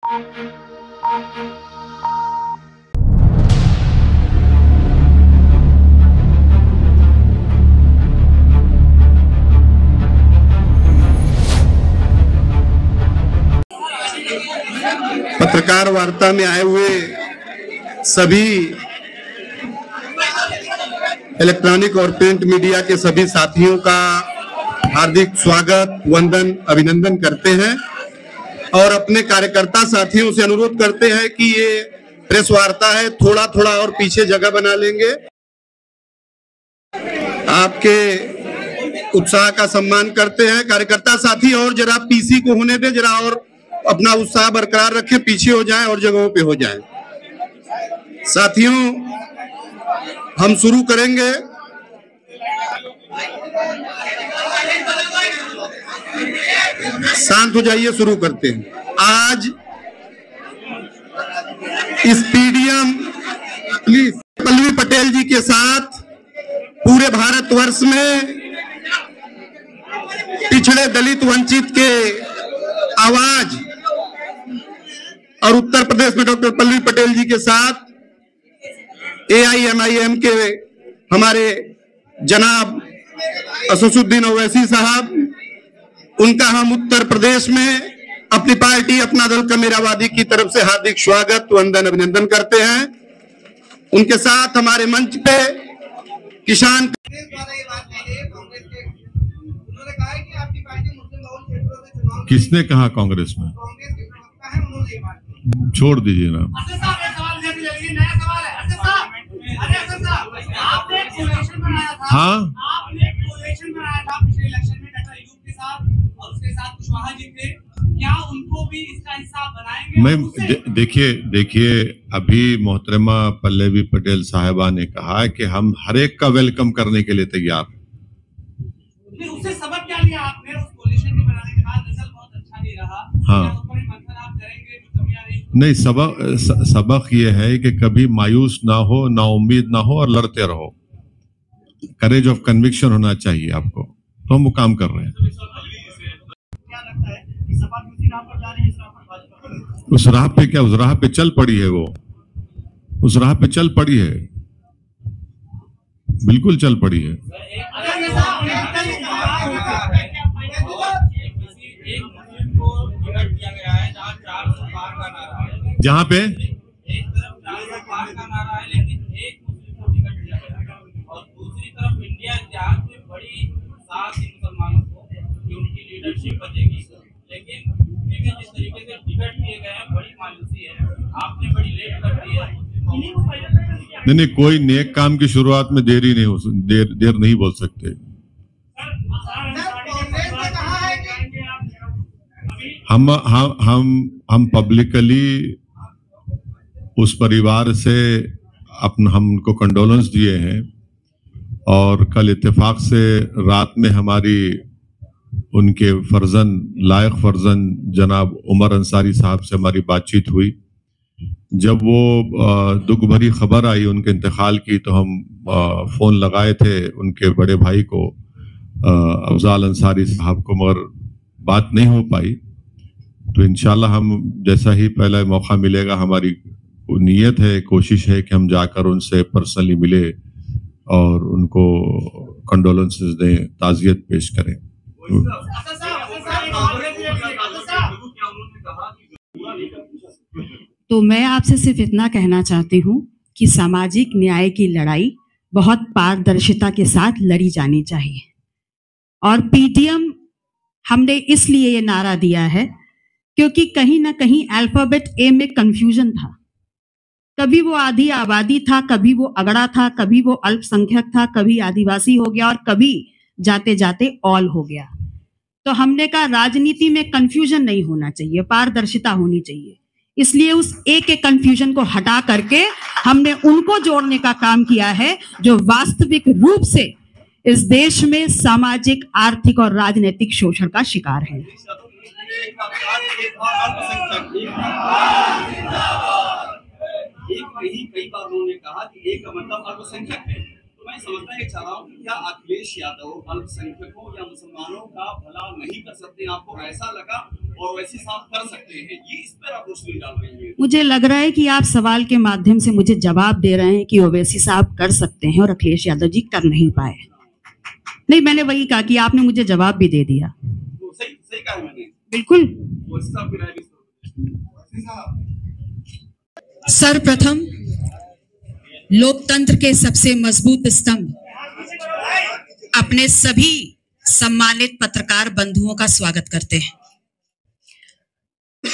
पत्रकार वार्ता में आए हुए सभी इलेक्ट्रॉनिक और प्रिंट मीडिया के सभी साथियों का हार्दिक स्वागत, वंदन, अभिनंदन करते हैं और अपने कार्यकर्ता साथियों से अनुरोध करते हैं कि ये प्रेस वार्ता है, थोड़ा थोड़ा और पीछे जगह बना लेंगे। आपके उत्साह का सम्मान करते हैं। कार्यकर्ता साथी और जरा पीसी को होने दे, जरा और अपना उत्साह बरकरार रखें, पीछे हो जाएं और जगहों पे हो जाएं। साथियों, हम शुरू करेंगे। शांत हो जाइए, शुरू करते हैं। आज इस पीडीएम प्लीज पल्लवी पटेल जी के साथ पूरे भारतवर्ष में पिछड़े, दलित, वंचित के आवाज और उत्तर प्रदेश में डॉक्टर पल्लवी पटेल जी के साथ AIMIM के हमारे जनाब असदुद्दीन ओवैसी साहब, उनका हम उत्तर प्रदेश में अपनी पार्टी, अपना दल कमेरावादी की तरफ से हार्दिक स्वागत, वंदन, अभिनंदन करते हैं। उनके साथ हमारे मंच पे किसान किसने कहा कांग्रेस में? छोड़ दीजिए ना। हाँ, क्या उनको भी इसका हिस्सा बनाएंगे? मैं देखिए अभी मोहतरमा पल्लवी पटेल साहिबा ने कहा कि हम हर एक का वेलकम करने के लिए तैयार हैं। उससे सबक क्या लिया आपने? उस कोalition के बनाने के बाद रिजल्ट बहुत अच्छा नहीं रहा। हाँ, नहीं, सबक ये है कि कभी मायूस ना हो, ना उम्मीद ना हो और लड़ते रहो। करेज ऑफ कन्विक्शन होना चाहिए आपको। तो हम वो काम कर रहे हैं। उस राह पे क्या, उस राह पे चल पड़ी है, वो उस राह पे चल पड़ी है, बिल्कुल चल पड़ी है। जहां पे और दूसरी तरफ इंडिया जहां पे बड़ी साथ मुसलमानों को कि उनकी लीडरशिप बचेगी, लेकिन जिस तरीके से टिकट दिए गए हैं, बड़ी मायूसी है। आपने बड़ी लेट कर दी है। नहीं, कोई नेक काम की शुरुआत में देर नहीं बोल सकते। हम पब्लिकली उस परिवार से हम उनको कंडोलेंस दिए हैं और कल इत्तेफाक से रात में हमारी उनके फर्जन, लायक फर्जन जनाब उमर अंसारी साहब से हमारी बातचीत हुई। जब वो दुख भरी खबर आई उनके इंतकाल की, तो हम फोन लगाए थे उनके बड़े भाई को, अफजाल अंसारी साहब को, मगर बात नहीं हो पाई। तो इंशाल्लाह हम जैसा ही पहला मौका मिलेगा, हमारी नीयत है, कोशिश है कि हम जाकर उनसे पर्सनली मिले और उनको कंडोलेंसेस दें, ताज़ियत पेश करें। तो मैं आपसे सिर्फ इतना कहना चाहती हूँ कि सामाजिक न्याय की लड़ाई बहुत पारदर्शिता के साथ लड़ी जानी चाहिए। और पीटीएम हमने इसलिए ये नारा दिया है क्योंकि कहीं ना कहीं अल्फाबेट ए में कंफ्यूजन था। कभी वो आधी आबादी था, कभी वो अगड़ा था, कभी वो अल्पसंख्यक था, कभी आदिवासी हो गया और कभी जाते जाते ऑल हो गया। तो हमने कहा राजनीति में कंफ्यूजन नहीं होना चाहिए, पारदर्शिता होनी चाहिए। इसलिए उस ए के कंफ्यूजन को हटा करके हमने उनको जोड़ने का काम किया है जो वास्तविक रूप से इस देश में सामाजिक, आर्थिक और राजनीतिक शोषण का शिकार है। कई बार उन्होंने कहा कि एक का मतलब अल्पसंख्यक है। तो मैं समझना ये चाह रहा हूँ कि क्या अखिलेश यादव अल्पसंख्यकों या मुसलमानों का भला नहीं कर सकते? आपको ऐसा लगा? और वैसे साफ कर सकते हैं, ये इस पर आप रोशनी डाल रही है। मुझे लग रहा है कि आप सवाल के माध्यम से मुझे जवाब दे रहे हैं कि ओवैसी साहब कर सकते हैं और अखिलेश यादव जी कर नहीं पाए। नहीं, मैंने वही कहा कि आपने मुझे जवाब भी दे दिया। तो सही सही कहा मैंने, बिल्कुल। ओवैसी साहब की राय भी सर्वप्रथम लोकतंत्र के सबसे मजबूत स्तंभ अपने सभी सम्मानित पत्रकार बंधुओं का स्वागत करते हैं।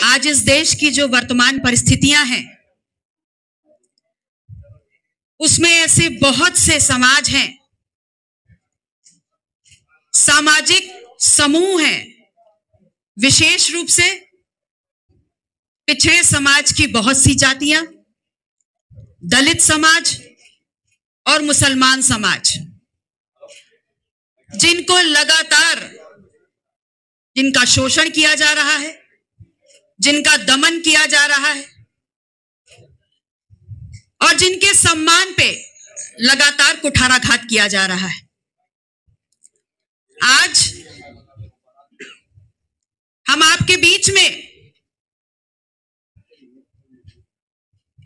आज इस देश की जो वर्तमान परिस्थितियां हैं उसमें ऐसे बहुत से समाज हैं, सामाजिक समूह हैं, विशेष रूप से पिछड़े समाज की बहुत सी जातियां, दलित समाज और मुसलमान समाज, जिनको लगातार जिनका शोषण किया जा रहा है, जिनका दमन किया जा रहा है और जिनके सम्मान पे लगातार कुठाराघात किया जा रहा है। आज हम आपके बीच में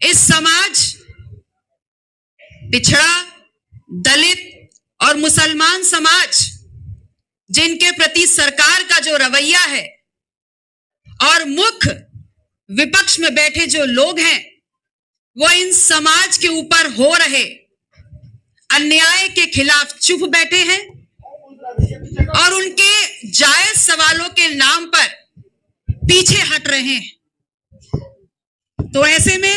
इस समाज, पिछड़ा, दलित और मुसलमान समाज, जिनके प्रति सरकार का जो रवैया है और मुख्य विपक्ष में बैठे जो लोग हैं वो इन समाज के ऊपर हो रहे अन्याय के खिलाफ चुप बैठे हैं और उनके जायज सवालों के नाम पर पीछे हट रहे हैं। तो ऐसे में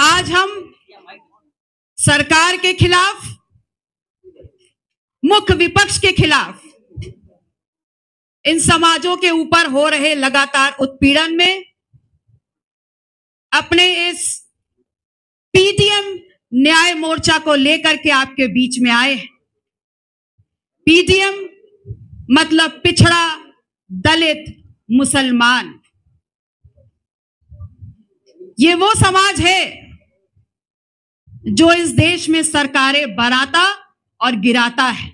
आज हम सरकार के खिलाफ, मुख्य विपक्ष के खिलाफ, इन समाजों के ऊपर हो रहे लगातार उत्पीड़न में अपने इस पीडीएम न्याय मोर्चा को लेकर के आपके बीच में आए हैं। पीडीएम मतलब पिछड़ा, दलित, मुसलमान। ये वो समाज है जो इस देश में सरकारें बनाता और गिराता है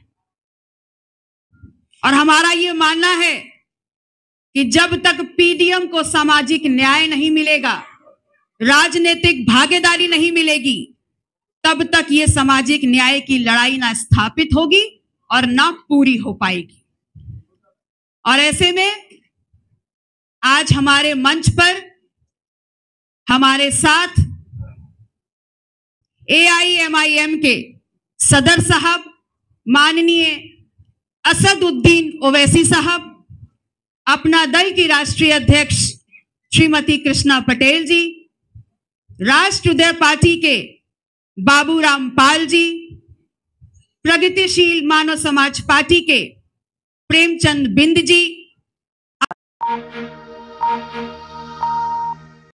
और हमारा ये मानना है कि जब तक पीडीएम को सामाजिक न्याय नहीं मिलेगा, राजनीतिक भागीदारी नहीं मिलेगी, तब तक ये सामाजिक न्याय की लड़ाई ना स्थापित होगी और ना पूरी हो पाएगी। और ऐसे में आज हमारे मंच पर हमारे साथ AIMIM के सदर साहब माननीय असदुद्दीन ओवैसी साहब, अपना दल की राष्ट्रीय अध्यक्ष श्रीमती कृष्णा पटेल जी, राष्ट्रोदय पार्टी के बाबूराम पाल जी, प्रगतिशील मानव समाज पार्टी के प्रेमचंद बिंद जी,